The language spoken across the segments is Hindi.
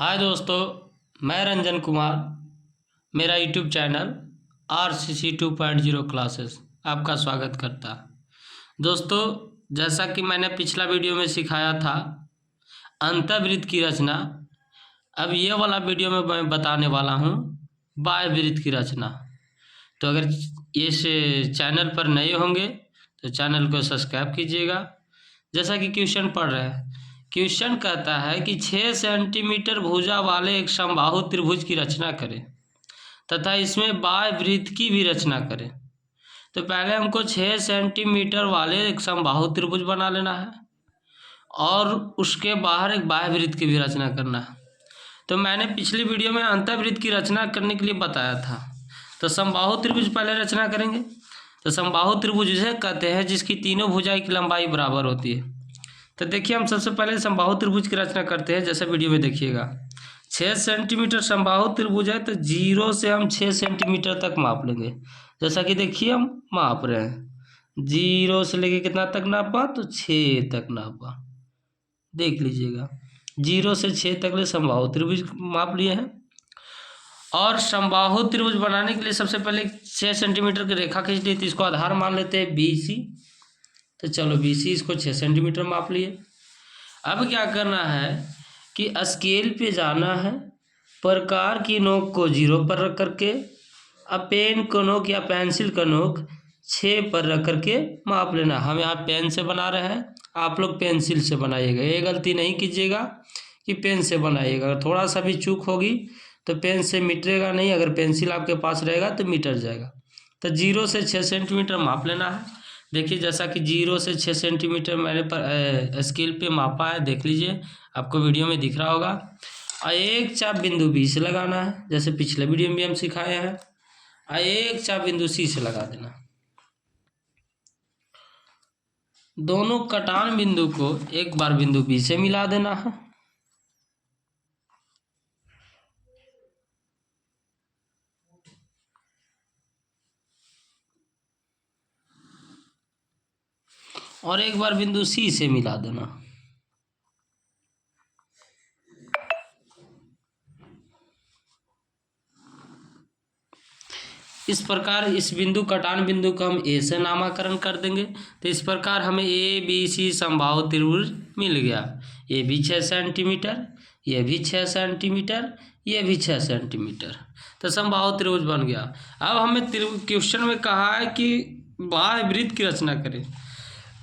हाय दोस्तों, मैं रंजन कुमार। मेरा यूट्यूब चैनल RCC 2.0 क्लासेस आपका स्वागत करता है। दोस्तों, जैसा कि मैंने पिछला वीडियो में सिखाया था अंतःवृत्त की रचना, अब ये वाला वीडियो में मैं बताने वाला हूँ बाह्यवृत्त की रचना। तो अगर इस चैनल पर नए होंगे तो चैनल को सब्सक्राइब कीजिएगा। जैसा कि क्वेश्चन पढ़ रहे हैं, क्वेश्चन कहता है कि 6 सेंटीमीटर भुजा वाले एक समबाहु त्रिभुज की रचना करें तथा इसमें बाह्यवृत्त की भी रचना करें। तो पहले हमको 6 सेंटीमीटर वाले एक समबाहु त्रिभुज बना लेना है और उसके बाहर एक बाह्यवृत्त की भी रचना करना है। तो मैंने पिछली वीडियो में अंतःवृत्त की रचना करने के लिए बताया था। तो समबाहु त्रिभुज पहले रचना करेंगे। तो समबाहु त्रिभुज उसे कहते हैं जिसकी तीनों भुजाएं की लंबाई बराबर होती है। तो देखिए, हम सबसे पहले समबाहु त्रिभुज की रचना करते हैं। जैसे वीडियो में देखिएगा 6 सेंटीमीटर समबाहु त्रिभुज है, तो 0 से हम 6 सेंटीमीटर तक माप लेंगे। जैसा कि देखिए हम माप रहे हैं, 0 से लेके कितना तक नापा, तो 6 तक नापा। देख लीजिएगा, 0 से 6 तक ले समबाहु त्रिभुज माप लिए हैं। और समबाहु त्रिभुज बनाने के लिए सबसे पहले 6 सेंटीमीटर की रेखा खींच ली, तो इसको आधार मान लेते हैं BC। तो चलो BC इसको 6 सेंटीमीटर माप लिए। अब क्या करना है कि स्केल पे जाना है, प्रकार की नोक को 0 पर रख करके अब पेन का नोक या पेंसिल का नोक 6 पर रख करके माप लेना। हम यहाँ पेन से बना रहे हैं, आप लोग पेंसिल से बनाइएगा। ये गलती नहीं कीजिएगा कि पेन से बनाइएगा। अगर थोड़ा सा भी चूक होगी तो पेन से मिटेगा नहीं, अगर पेंसिल आपके पास रहेगा तो मिट जाएगा। तो 0 से 6 सेंटीमीटर माप लेना है। देखिए, जैसा कि 0 से 6 सेंटीमीटर मैंने पर स्केल पे मापा है, देख लीजिए, आपको वीडियो में दिख रहा होगा। और एक चाप बिंदु B से लगाना है, जैसे पिछले वीडियो में भी हम सिखाए हैं। और एक चाप बिंदु C से लगा देना। दोनों कटान बिंदु को एक बार बिंदु B से मिला देना है। और एक बार बिंदु C से मिला देना। इस प्रकार इस बिंदु कटान बिंदु को हम A से नामकरण कर देंगे। तो इस प्रकार हमें ABC समबाहु त्रिभुज मिल गया। ये भी 6 सेंटीमीटर, ये भी 6 सेंटीमीटर, ये भी 6 सेंटीमीटर। तो समबाहु त्रिभुज बन गया। अब हमें क्वेश्चन में कहा है कि बाह्यवृत्त की रचना करें।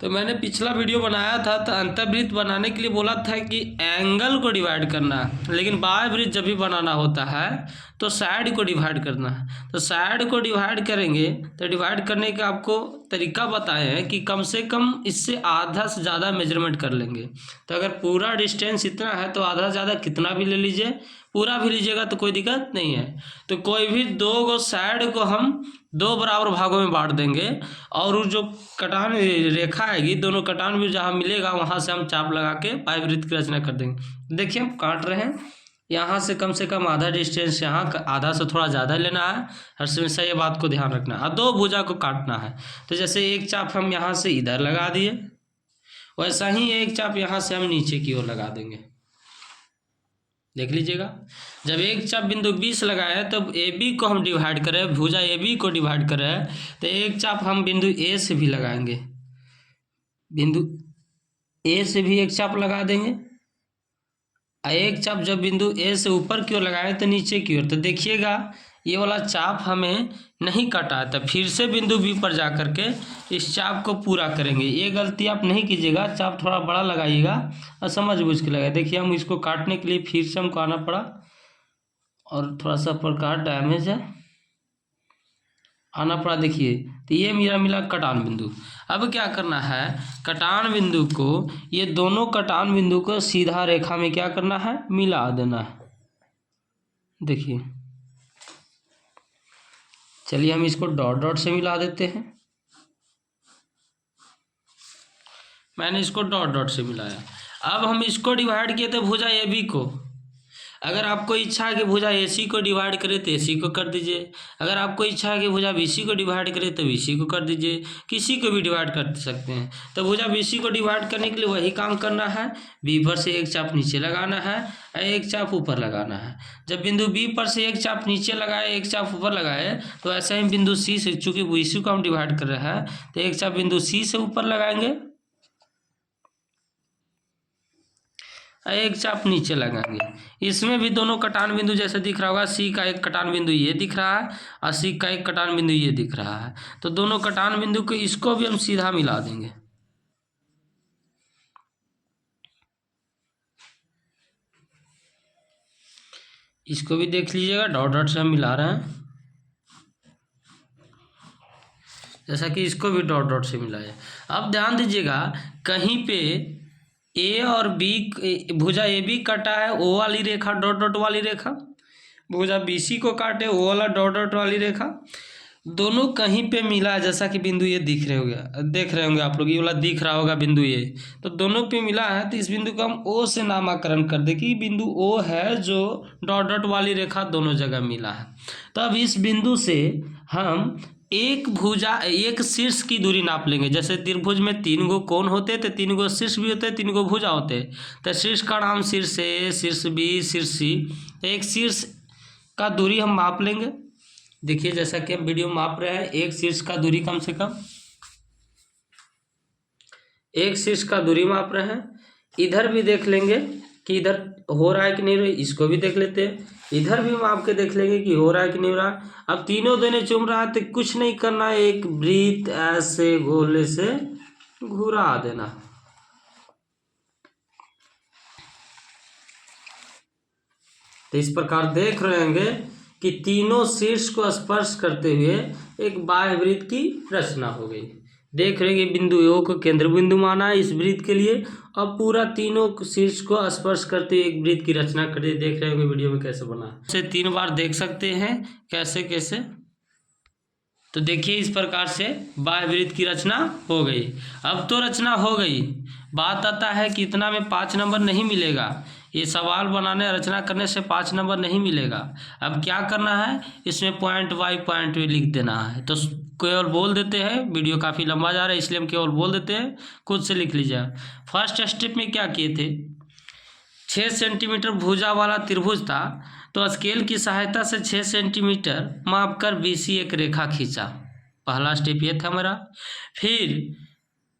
तो मैंने पिछला वीडियो बनाया था, तो अंतःवृत्त बनाने के लिए बोला था कि एंगल को डिवाइड करना है, लेकिन बाह्यवृत्त जब भी बनाना होता है तो साइड को डिवाइड करना है। तो साइड को डिवाइड करेंगे तो डिवाइड करने का आपको तरीका बताए हैं कि कम से कम इससे आधा से ज़्यादा मेजरमेंट कर लेंगे। तो अगर पूरा डिस्टेंस इतना है तो आधा से ज़्यादा कितना भी ले लीजिए, पूरा भी लीजिएगा तो कोई दिक्कत नहीं है। तो कोई भी दो गो साइड को हम 2 बराबर भागों में बांट देंगे और वो जो कटान रेखा आएगी, दोनों कटान भी जहाँ मिलेगा वहाँ से हम चाप लगा के बाह्यवृत्त की रचना कर देंगे। देखिए, हम काट रहे हैं, यहाँ से कम आधा डिस्टेंस, यहाँ आधा से थोड़ा ज़्यादा लेना है। हर हमेशा ये बात को ध्यान रखना है। और 2 भुजा को काटना है। तो जैसे एक चाप हम यहाँ से इधर लगा दिए, वैसा ही एक चाप यहाँ से हम नीचे की ओर लगा देंगे। देख लीजिएगा, जब एक चाप बिंदु B से लगाए तो AB को हम डिवाइड करें, भुजा AB को डिवाइड करें, तो एक चाप हम बिंदु A से भी लगाएंगे। बिंदु A से भी एक चाप लगा देंगे। एक चाप जब बिंदु A से ऊपर की ओर लगाए तो नीचे की ओर, तो देखिएगा ये वाला चाप हमें नहीं काटा है। तो फिर से बिंदु B पर जा करके इस चाप को पूरा करेंगे। ये गलती आप नहीं कीजिएगा, चाप थोड़ा बड़ा लगाइएगा और समझ बूझ के लगाइए। देखिए, हम इसको काटने के लिए फिर से हमको आना पड़ा और थोड़ा सा प्रकार डैमेज है, आना पड़ा। देखिए, तो ये मेरा मिला कटान बिंदु। अब क्या करना है, कटान बिंदु को, ये दोनों कटान बिंदु को सीधा रेखा में क्या करना है, मिला देना है। देखिए, चलिए हम इसको डॉट डॉट से मिला देते हैं। मैंने इसको डॉट डॉट से मिलाया। अब हम इसको डिवाइड किए थे भुजा AB को, अगर आपको इच्छा है कि भुजा AC को डिवाइड करे तो AC को कर दीजिए, अगर आपको इच्छा है कि भुजा BC को डिवाइड करे तो BC को कर दीजिए, किसी को भी डिवाइड कर सकते हैं। तो भुजा BC को डिवाइड करने के लिए वही काम करना है, B पर से एक चाप नीचे लगाना है और एक चाप ऊपर लगाना है। जब बिंदु B पर से एक चाप नीचे लगाए, एक चाप ऊपर लगाए, तो ऐसे ही बिंदु C से, चूंकि BC को हम डिवाइड कर रहे हैं, तो एक चाप बिंदु C से ऊपर लगाएंगे, एक चाप नीचे लगाएंगे। इसमें भी दोनों कटान बिंदु जैसे दिख रहा होगा, C का एक कटान बिंदु ये दिख रहा है और C का एक कटान बिंदु ये दिख रहा है, तो दोनों कटान बिंदु को इसको भी हम सीधा मिला देंगे। इसको भी देख लीजिएगा, डॉट डॉट से हम मिला रहे हैं, जैसा कि इसको भी डॉट डॉट से मिलाया। अब ध्यान दीजिएगा, कहीं पे A और B, भुजा AB कटा है O वाली रेखा डॉट डॉट वाली रेखा, भुजा BC को काटे O वाला डॉट डॉट वाली रेखा, दोनों कहीं पे मिला है। जैसा कि बिंदु ये देख रहे होंगे आप लोग, ये वाला दिख रहा होगा बिंदु ये, तो दोनों पे मिला है, तो इस बिंदु को हम O से नामकरण कर दे कि बिंदु O है जो डॉट डॉट वाली रेखा दोनों जगह मिला है। तो अब इस बिंदु से हम एक शीर्ष की दूरी नाप लेंगे। जैसे त्रिभुज में 3 गो कोण होते, तो 3 गो शीर्ष भी होते, 3 गो भुजा होते, तो शीर्ष का नाम शीर्ष A, शीर्ष B, शीर्ष C। तो एक शीर्ष का दूरी हम माप लेंगे। देखिए जैसा कि हम वीडियो माप रहे हैं, एक शीर्ष का दूरी कम से कम, एक शीर्ष का दूरी माप रहे हैं। इधर भी देख लेंगे कि इधर हो रहा है कि नहीं हो रहा है, इसको भी देख लेते हैं। इधर भी माप के देख लेंगे कि हो रहा है कि नहीं हो रहा है। अब तीनों दोनों चुम रहा है, तो कुछ नहीं करना है, एक वृत्त ऐसे गोले से घुरा देना। तो इस प्रकार देख रहे होंगे कि तीनों शीर्ष को स्पर्श करते हुए एक बाह्य वृत्त की रचना हो गई। देख रहे हैं कि बिंदु O को केंद्र बिंदु माना है इस वृत्त के लिए, अब पूरा तीनों शीर्ष को स्पर्श करते हुए एक वृत्त की रचना करते देख रहे होंगे वीडियो में कैसे बना है। इसे 3 बार देख सकते हैं कैसे कैसे। तो देखिए इस प्रकार से बाह्य वृत्त की रचना हो गई। अब तो रचना हो गई, बात आता है कि इतना में 5 नंबर नहीं मिलेगा, ये सवाल बनाने रचना करने से 5 नंबर नहीं मिलेगा। अब क्या करना है, इसमें पॉइंट बाई पॉइंट लिख देना है। तो केवल बोल देते हैं, वीडियो काफ़ी लंबा जा रहा है इसलिए हम केवल बोल देते हैं, खुद से लिख लीजिए। फर्स्ट स्टेप में क्या किए थे, 6 सेंटीमीटर भुजा वाला त्रिभुज था, तो स्केल की सहायता से 6 सेंटीमीटर मापकर BC एक रेखा खींचा। पहला स्टेप ये था हमारा। फिर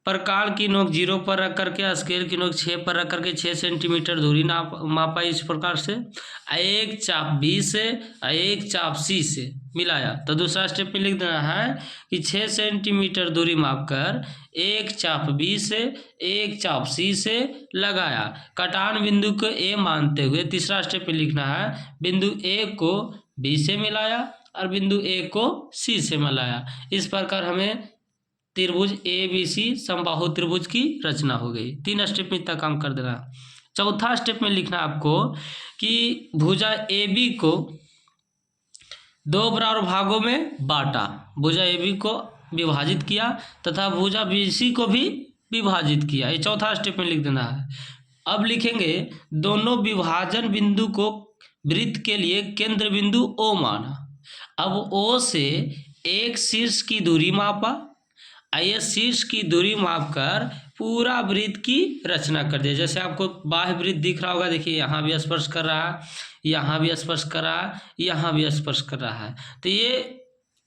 प्रकार की नोक 0 पर रख करके स्केल की नोक 6 पर रख करके 6 सेंटीमीटर दूरी मापा इस प्रकार से, एक चाप B से एक चाप C से मिलाया। तो दूसरा स्टेप में लिख देना है कि 6 सेंटीमीटर दूरी मापकर एक चाप B से एक चाप C से लगाया। कटान बिंदु को A मानते हुए तीसरा स्टेप में लिखना है, बिंदु A को B से मिलाया और बिंदु A को C से मिलाया। इस प्रकार हमें त्रिभुज ABC समबाहु त्रिभुज की रचना हो गई। 3 स्टेप में इतना काम कर देना। चौथा स्टेप में लिखना आपको कि भुजा AB को 2 बराबर भागों में बांटा, भुजा AB को विभाजित किया तथा भुजा BC को भी विभाजित किया। ये चौथा स्टेप में लिख देना है। अब लिखेंगे दोनों विभाजन बिंदु को वृत्त के लिए केंद्र बिंदु O माना। अब O से एक शीर्ष की दूरी मापा, ये शीर्ष की दूरी मापकर पूरा वृत्त की रचना कर दिया। जैसे आपको बाह्य वृत्त दिख रहा होगा, देखिए यहाँ भी स्पर्श कर रहा है, यहाँ भी स्पर्श कर रहा है, यहाँ भी स्पर्श कर रहा है। तो ये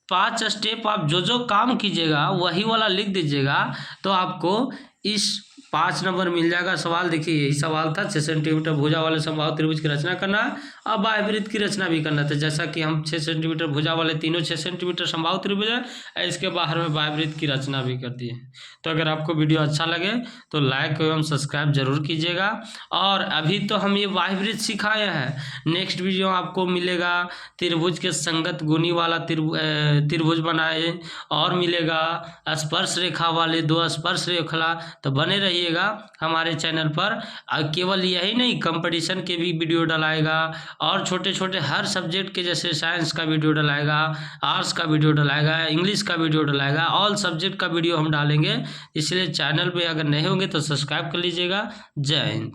5 स्टेप आप जो जो काम कीजिएगा वही वाला लिख दीजिएगा, तो आपको इस 5 नंबर मिल जाएगा। सवाल देखिए यही सवाल था, 6 सेंटीमीटर भुजा वाले समबाहु त्रिभुज की रचना करना है और बाह्य वृत्त की रचना भी करना था। जैसा कि हम 6 सेंटीमीटर भुजा वाले तीनों 6 सेंटीमीटर समबाहु त्रिभुज है, इसके बाहर में बाह्य वृत्त की रचना भी कर दी है। तो अगर आपको वीडियो अच्छा लगे तो लाइक एवं सब्सक्राइब जरूर कीजिएगा। और अभी तो हम ये बाह्य वृत्त सिखाए हैं, नेक्स्ट वीडियो आपको मिलेगा त्रिभुज के संगत गुणी वाला त्रिभुज बनाए, और मिलेगा स्पर्श रेखा वाले 2 स्पर्श रेखा। तो बने रहिएगा हमारे चैनल पर। केवल यही नहीं, कंपटीशन के भी वीडियो डलाएगा और छोटे छोटे हर सब्जेक्ट के, जैसे साइंस का वीडियो डलाएगा, आर्ट्स का वीडियो डलाएगा, इंग्लिश का वीडियो डलाएगा, ऑल सब्जेक्ट का वीडियो हम डालेंगे। इसलिए चैनल पे अगर नहीं होंगे तो सब्सक्राइब कर लीजिएगा। जय हिंद।